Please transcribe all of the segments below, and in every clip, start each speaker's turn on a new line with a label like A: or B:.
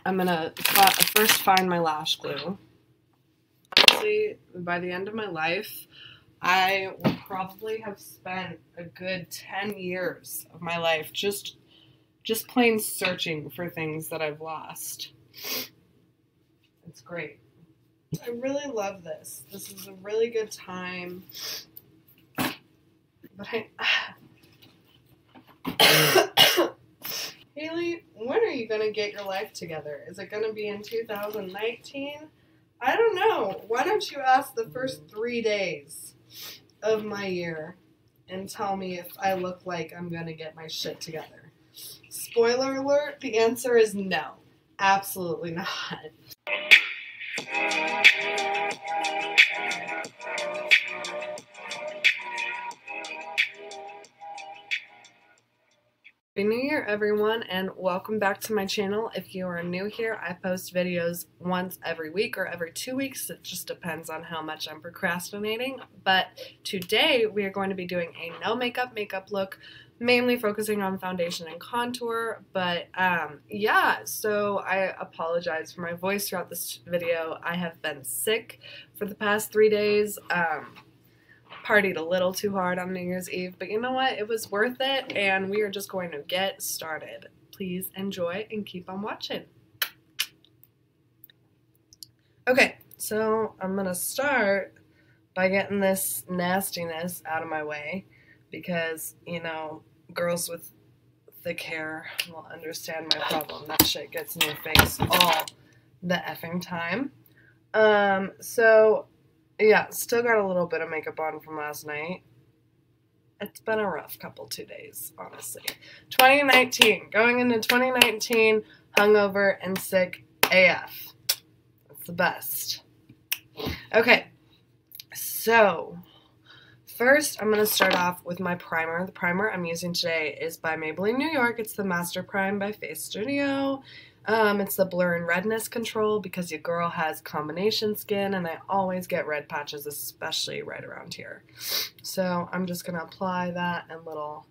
A: I'm gonna first find my lash glue. Honestly, by the end of my life, I will probably have spent a good 10 years of my life just plain searching for things that I've lost. It's great. I really love this. This is a really good time. But Haley, when are you going to get your life together? Is it going to be in 2019? I don't know. Why don't you ask the first 3 days of my year and tell me if I look like I'm going to get my shit together? Spoiler alert, the answer is no. Absolutely not. Happy New Year, everyone, and welcome back to my channel. If you are new here, I post videos once every week or every 2 weeks. It just depends on how much I'm procrastinating. But today we are going to be doing a no makeup look, mainly focusing on foundation and contour. But yeah, so I apologize for my voice throughout this video. I have been sick for the past 3 days. Partied a little too hard on New Year's Eve, but you know what? It was worth it, and we are just going to get started. Please enjoy and keep on watching. Okay, so I'm gonna start by getting this nastiness out of my way because, you know, girls with thick hair will understand my problem. That shit gets in your face all the effing time. So yeah, still got a little bit of makeup on from last night. It's been a rough couple 2 days, honestly. 2019, going into 2019, hungover and sick AF. That's the best. Okay, so first I'm going to start off with my primer. The primer I'm using today is by Maybelline New York. It's the Master Prime by Face Studio. It's the blur and redness control because your girl has combination skin and I always get red patches, especially right around here. So I'm just going to apply that in little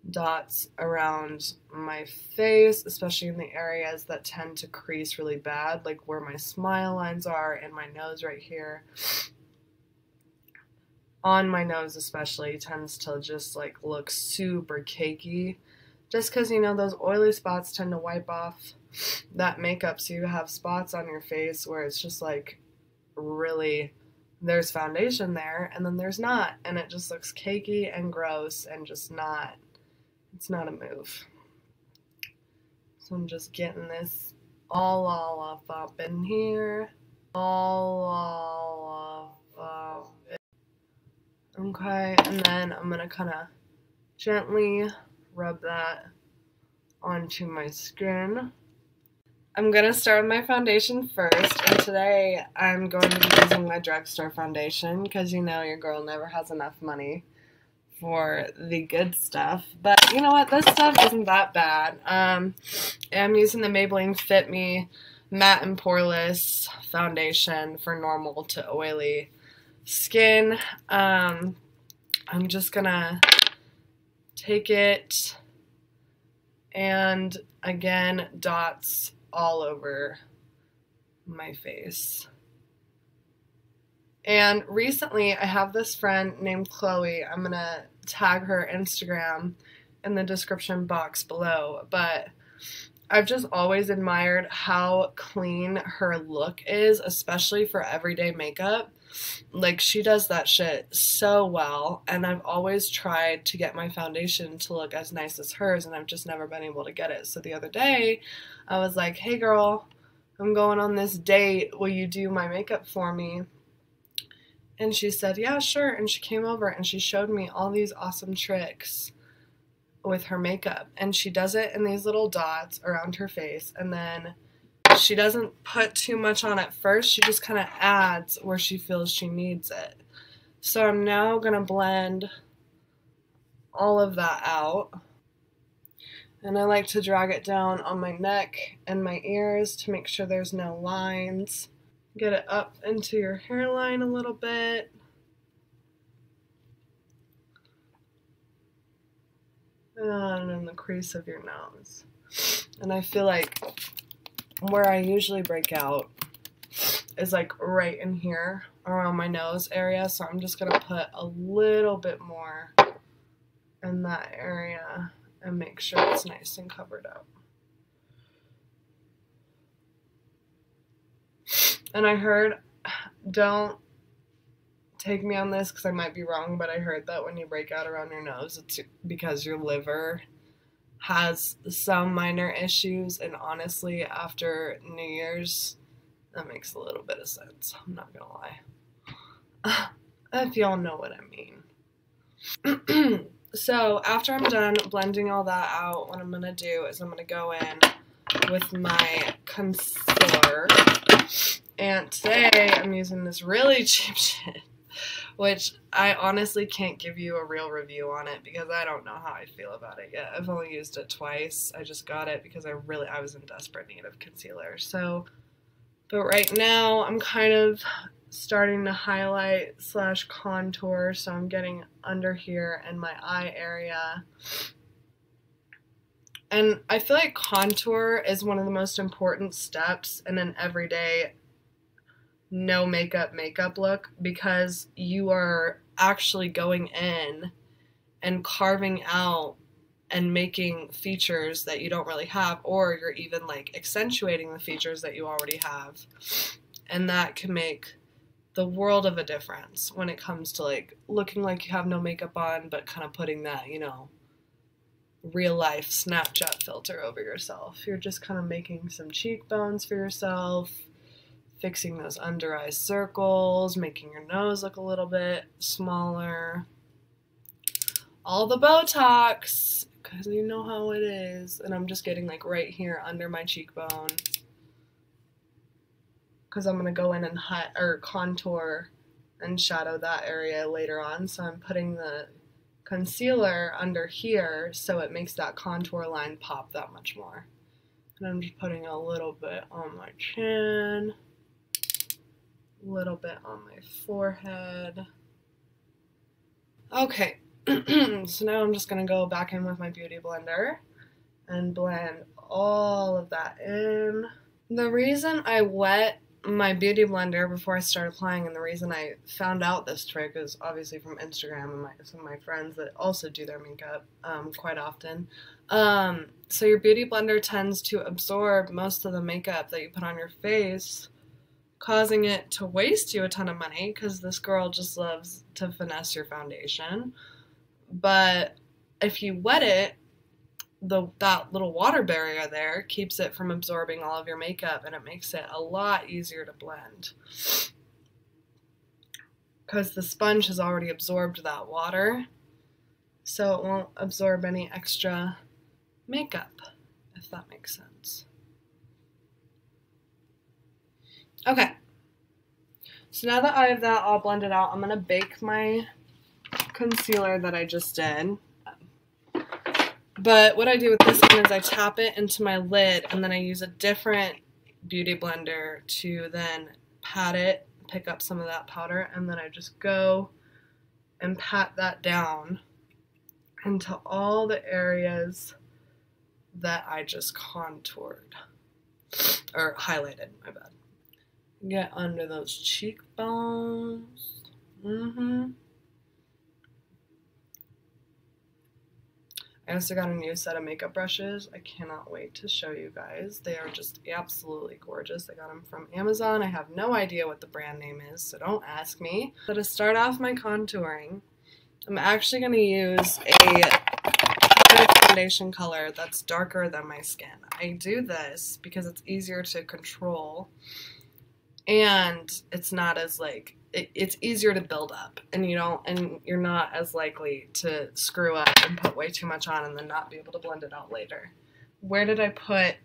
A: dots around my face, especially in the areas that tend to crease really bad, like where my smile lines are and my nose right here. On my nose especially tends to just like look super cakey. Just because, you know, those oily spots tend to wipe off that makeup, so you have spots on your face where it's just like really, there's foundation there and then there's not, and it just looks cakey and gross and just not, it's not a move. So I'm just getting this all up in here, all up. Okay, and then I'm gonna kind of gently rub that onto my skin. I'm going to start with my foundation first, and today I'm going to be using my drugstore foundation because, you know, your girl never has enough money for the good stuff. But you know what? This stuff isn't that bad. I'm using the Maybelline Fit Me Matte and Poreless foundation for normal to oily skin. I'm just going to take it and, again, dots all over my face. And recently I have this friend named Chloe. I'm gonna tag her Instagram in the description box below, but I've just always admired how clean her look is, especially for everyday makeup. Like, she does that shit so well, and I've always tried to get my foundation to look as nice as hers, and I've just never been able to get it. So the other day, I was like, hey girl, I'm going on this date, will you do my makeup for me? And she said, yeah, sure, and she came over and she showed me all these awesome tricks with her makeup, and she does it in these little dots around her face, and then she doesn't put too much on at first. She just kind of adds where she feels she needs it. So I'm now going to blend all of that out. And I like to drag it down on my neck and my ears to make sure there's no lines. Get it up into your hairline a little bit. And in the crease of your nose. And I feel like where I usually break out is like right in here around my nose area, so I'm just gonna put a little bit more in that area and make sure it's nice and covered up. And I heard, don't take me on this because I might be wrong, but I heard that when you break out around your nose, it's because your liver has some minor issues, and honestly, after New Year's, that makes a little bit of sense. I'm not gonna lie. If y'all know what I mean. So after I'm done blending all that out, what I'm gonna do is I'm gonna go in with my concealer, and today I'm using this really cheap shit, which I honestly can't give you a real review on it because I don't know how I feel about it yet. I've only used it twice. I just got it because I was in desperate need of concealer. So, but right now I'm kind of starting to highlight / contour, so I'm getting under here in my eye area. And I feel like contour is one of the most important steps in an everyday no makeup look, because you are actually going in and carving out and making features that you don't really have, or you're even like accentuating the features that you already have, and that can make the world of a difference when it comes to like looking like you have no makeup on, but kind of putting that, you know, real life Snapchat filter over yourself. You're just kind of making some cheekbones for yourself, fixing those under eye circles, making your nose look a little bit smaller. All the Botox, because you know how it is. And I'm just getting like right here under my cheekbone, because I'm going to go in and contour and shadow that area later on. So I'm putting the concealer under here so it makes that contour line pop that much more. And I'm just putting a little bit on my chin, a little bit on my forehead. Okay, so now I'm just going to go back in with my Beauty Blender and blend all of that in. The reason I wet my Beauty Blender before I start applying, and the reason I found out this trick is obviously from Instagram and some of my friends that also do their makeup quite often. So your Beauty Blender tends to absorb most of the makeup that you put on your face, causing it to waste you a ton of money, because this girl just loves to finesse your foundation. But if you wet it, that little water barrier there keeps it from absorbing all of your makeup, and it makes it a lot easier to blend, because the sponge has already absorbed that water, so it won't absorb any extra makeup, if that makes sense. Okay, so now that I have that all blended out, I'm going to bake my concealer that I just did. But what I do with this one is I tap it into my lid, and then I use a different Beauty Blender to then pat it, pick up some of that powder, and then I just go and pat that down into all the areas that I just contoured, or highlighted, my bad. Get under those cheekbones. I also got a new set of makeup brushes. I cannot wait to show you guys. They are just absolutely gorgeous. I got them from Amazon. I have no idea what the brand name is, so don't ask me. So to start off my contouring, I'm actually going to use a foundation color that's darker than my skin. I do this because it's easier to control, and it's not as like, it's easier to build up, and you're not as likely to screw up and put way too much on and then not be able to blend it out later. Where did I put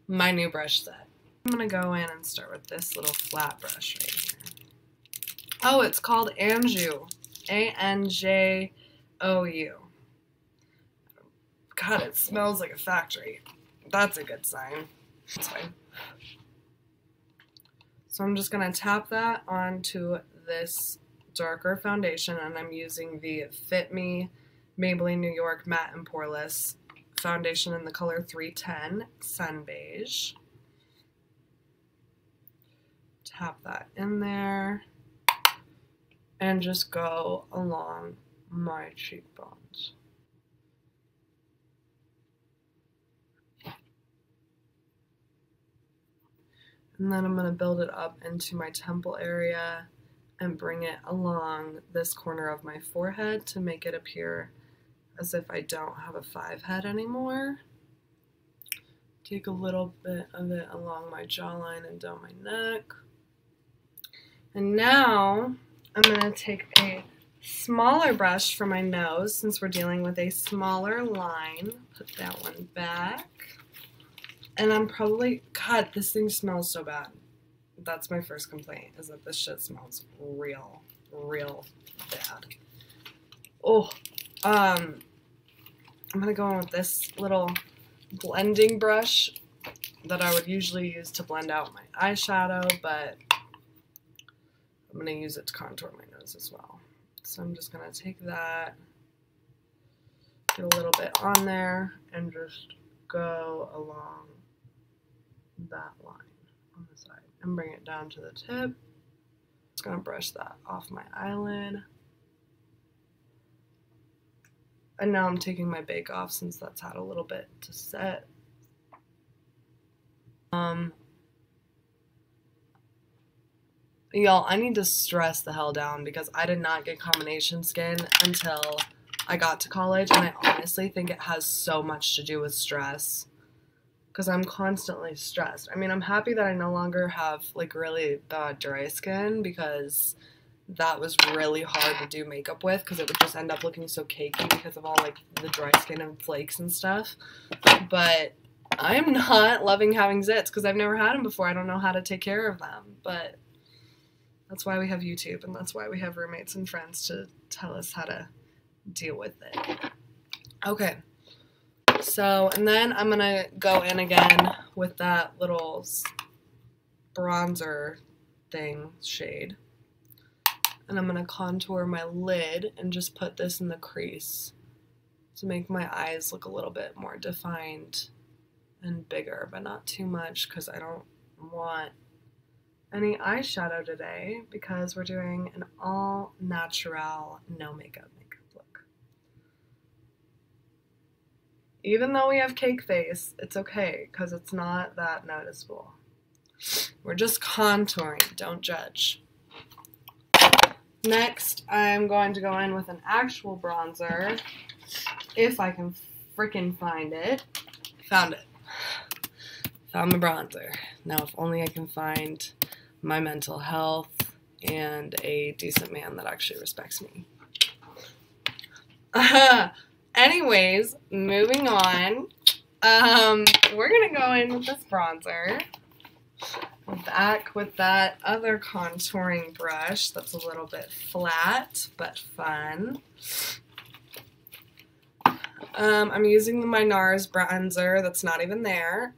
A: my new brush set? I'm gonna go in and start with this little flat brush right here. Oh, it's called Anjou. Anjou. God, it smells like a factory. That's a good sign. That's fine. So I'm just going to tap that onto this darker foundation, and I'm using the Fit Me Maybelline New York Matte and Poreless foundation in the color 310 Sun Beige. tap that in there and just go along my cheekbones. And then I'm going to build it up into my temple area and bring it along this corner of my forehead to make it appear as if I don't have a 5 head anymore. Take a little bit of it along my jawline and down my neck. And now I'm going to take a smaller brush for my nose since we're dealing with a smaller line. Put that one back. And I'm probably, God, this thing smells so bad. That's my first complaint, is that this shit smells real bad. Oh, I'm gonna go in with this little blending brush that I would usually use to blend out my eyeshadow, but I'm gonna use it to contour my nose as well. So I'm just gonna take that, get a little bit on there, and just go along that line on the side and bring it down to the tip. Just gonna brush that off my eyelid. And now I'm taking my bake off since that's had a little bit to set. Y'all, I need to stress the hell down because I did not get combination skin until I got to college, and I honestly think it has so much to do with stress. Because I'm constantly stressed. I mean, I'm happy that I no longer have like really bad dry skin because that was really hard to do makeup with because it would just end up looking so cakey because of all like the dry skin and flakes and stuff. But I am not loving having zits because I've never had them before. I don't know how to take care of them. But that's why we have YouTube and that's why we have roommates and friends to tell us how to deal with it. Okay. So, and then I'm going to go in again with that little bronzer thing shade. And I'm going to contour my lid and just put this in the crease to make my eyes look a little bit more defined and bigger, but not too much because I don't want any eyeshadow today because we're doing an all natural, no makeup look. Even though we have cake face, it's okay because it's not that noticeable. We're just contouring, don't judge. Next, I'm going to go in with an actual bronzer, if I can frickin' find it. Found it. Found the bronzer. Now, if only I can find my mental health and a decent man that actually respects me. Anyways, moving on. We're gonna go in with this bronzer. Back with that other contouring brush that's a little bit flat but fun. I'm using my NARS bronzer that's not even there.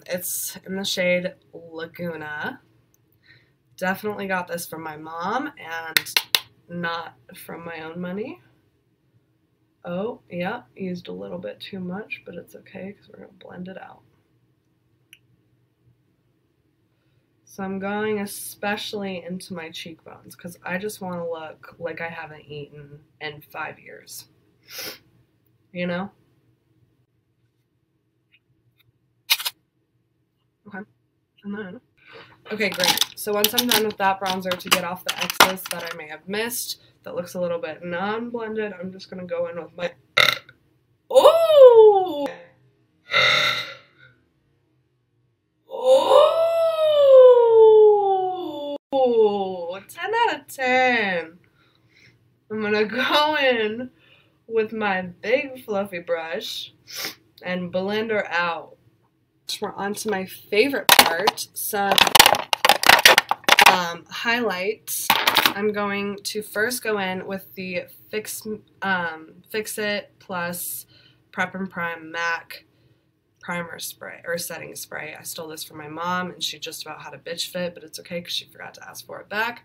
A: It's in the shade Laguna. Definitely got this from my mom and not from my own money. Oh, yeah, used a little bit too much, but it's okay because we're going to blend it out. So I'm going especially into my cheekbones because I just want to look like I haven't eaten in 5 years. You know? Okay. And then, okay, great. So once I'm done with that bronzer to get off the excess that I may have missed, that looks a little bit non-blended, I'm just going to go in with my... Oh! Oh! 10 out of 10. I'm going to go in with my big fluffy brush and blend her out. We're on to my favorite part, some highlights. I'm going to first go in with the Fix It Plus Prep and Prime MAC primer spray, or setting spray. I stole this from my mom and she just about had a bitch fit, but it's okay because she forgot to ask for it back.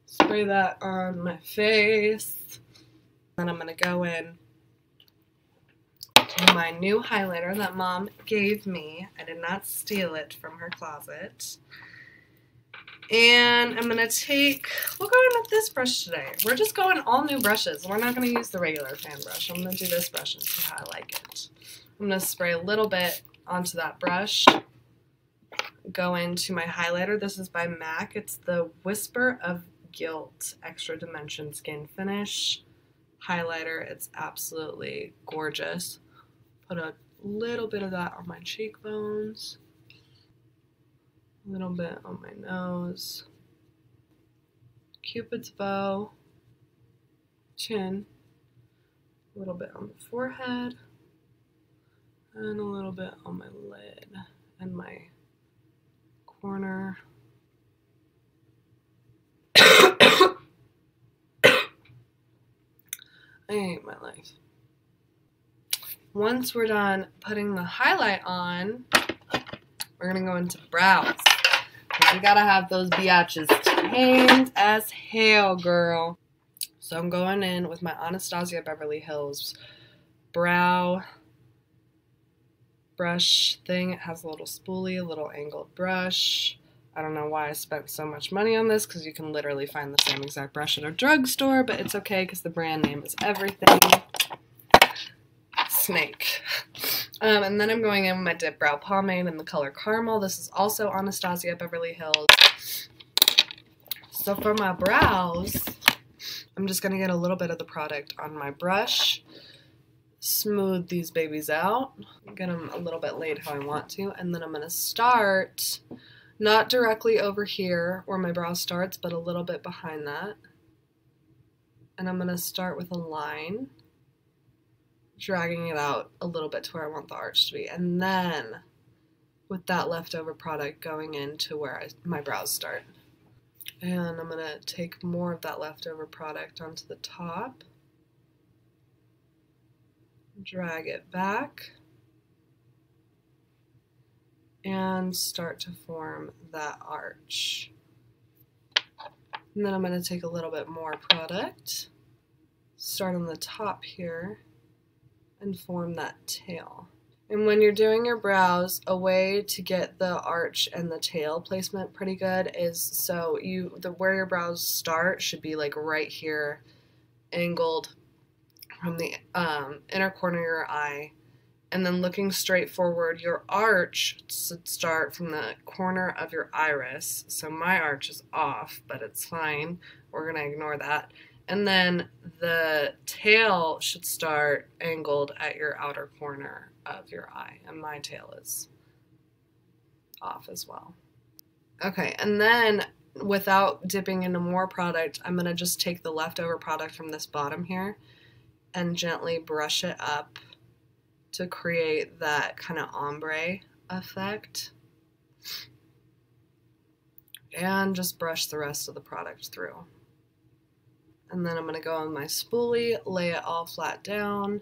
A: Spray that on my face. Then I'm going to go in to my new highlighter that Mom gave me. I did not steal it from her closet. And I'm going to take, we'll go in with this brush today. We're just going all new brushes. We're not going to use the regular fan brush. I'm going to do this brush and see how I like it. I'm going to spray a little bit onto that brush. Go into my highlighter. This is by MAC. It's the Whisper of Guilt Extra Dimension Skin Finish highlighter. It's absolutely gorgeous. Put a little bit of that on my cheekbones. A little bit on my nose, Cupid's bow, chin, a little bit on the forehead, and a little bit on my lid and my corner. I hate my life. Once we're done putting the highlight on, we're going to go into brows. You gotta have those biatches tamed as hell, girl. So I'm going in with my Anastasia Beverly Hills brow brush thing. It has a little spoolie, a little angled brush. I don't know why I spent so much money on this, because you can literally find the same exact brush at a drugstore, but it's okay because the brand name is everything. Snake. And then I'm going in with my Dip Brow Pomade in the color Caramel. This is also Anastasia Beverly Hills. So for my brows, I'm just going to get a little bit of the product on my brush, smooth these babies out, get them a little bit laid how I want to, and then I'm going to start not directly over here where my brow starts, but a little bit behind that. And I'm going to start with a line, dragging it out a little bit to where I want the arch to be, and then with that leftover product going into where my brows start. And I'm going to take more of that leftover product onto the top, drag it back, and start to form that arch. And then I'm going to take a little bit more product, start on the top here, and form that tail. And when you're doing your brows, a way to get the arch and the tail placement pretty good is so where your brows start should be like right here, angled from the inner corner of your eye, and then looking straight forward, your arch should start from the corner of your iris. So my arch is off, but it's fine. We're gonna ignore that. And then the tail should start angled at your outer corner of your eye. And my tail is off as well. Okay, and then without dipping into more product, I'm going to just take the leftover product from this bottom here and gently brush it up to create that kind of ombre effect. And just brush the rest of the product through. And then I'm going to go on my spoolie, lay it all flat down,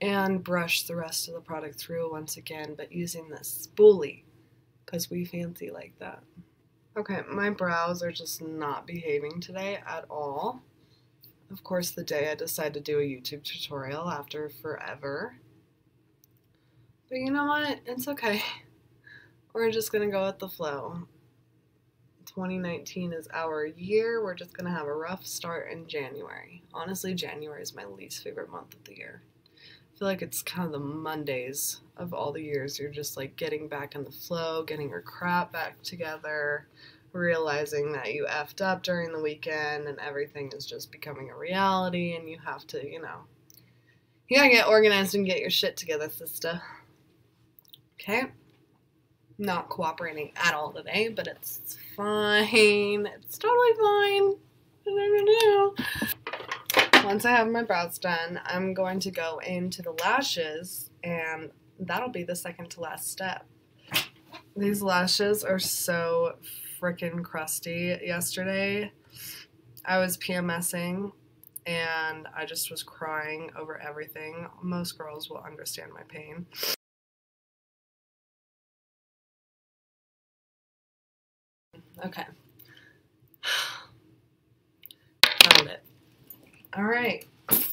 A: and brush the rest of the product through once again, but using this spoolie, because we fancy like that. Okay, my brows are just not behaving today at all. Of course, the day I decided to do a YouTube tutorial after forever. But you know what? It's okay. We're just going to go with the flow. 2019 is our year. We're just going to have a rough start in January. Honestly, January is my least favorite month of the year. I feel like it's kind of the Mondays of all the years. You're just like getting back in the flow, getting your crap back together, realizing that you effed up during the weekend and everything is just becoming a reality and you have to, you gotta get organized and get your shit together, sister. Okay? Not cooperating at all today, but it's fine. It's totally fine. Once I have my brows done, I'm going to go into the lashes, and that'll be the second to last step. These lashes are so freaking crusty. Yesterday, I was PMSing, and I just was crying over everything. Most girls will understand my pain. Okay. Found it. Alright.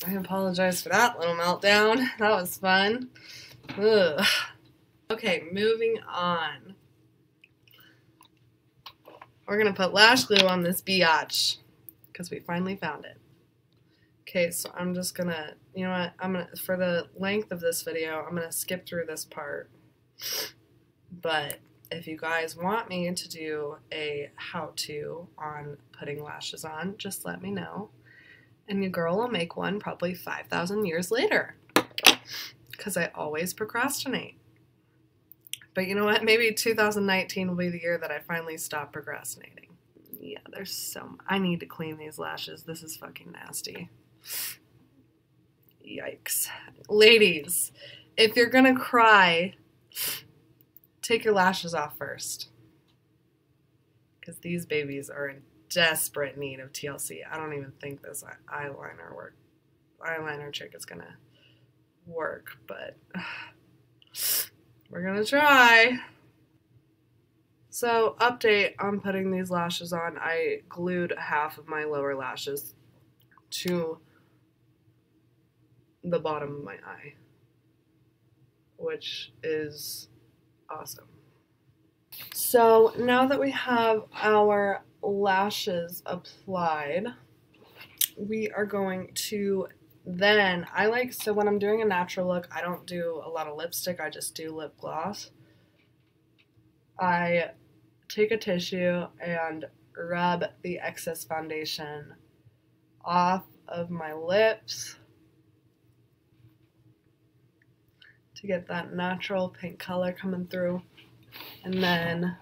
A: I apologize for that little meltdown. That was fun. Ugh. Okay, moving on. We're going to put lash glue on this biatch because we finally found it. Okay, so I'm just going to, you know what, for the length of this video, I'm going to skip through this part. But if you guys want me to do a how-to on putting lashes on, just let me know. And your girl will make one probably 5,000 years later. Because I always procrastinate. But you know what? Maybe 2019 will be the year that I finally stop procrastinating. Yeah, there's so... I need to clean these lashes. This is fucking nasty. Yikes. Ladies, if you're gonna cry, take your lashes off first. Because these babies are in desperate need of TLC. I don't even think this eyeliner trick is gonna work, but we're gonna try. So, update on putting these lashes on. I glued half of my lower lashes to the bottom of my eye, which is awesome. So now that we have our lashes applied, we are going to then, so when I'm doing a natural look, I don't do a lot of lipstick, I just do lip gloss. I take a tissue and rub the excess foundation off of my lips to get that natural pink color coming through. And then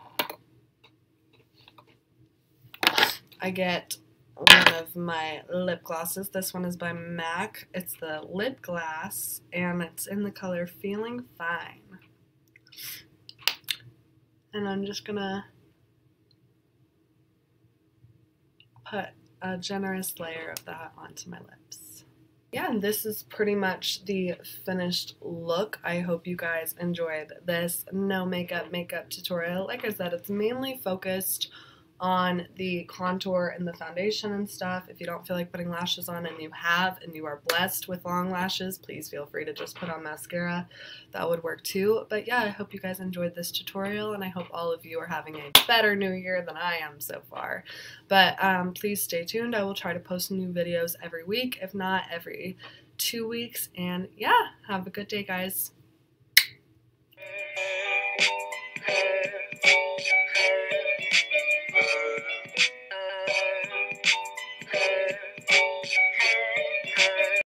A: I get one of my lip glosses. This one is by MAC. It's the Lip Glass, and it's in the color Feeling Fine. And I'm just gonna put a generous layer of that onto my lips. Yeah, and this is pretty much the finished look. I hope you guys enjoyed this no makeup tutorial. Like I said, it's mainly focused on the contour and the foundation and stuff. If you don't feel like putting lashes on and you are blessed with long lashes, please feel free to just put on mascara. That would work too. But yeah, I hope you guys enjoyed this tutorial, and I hope all of you are having a better new year than I am so far. But please stay tuned. I will try to post new videos every week, if not every 2 weeks. And yeah, have a good day, guys.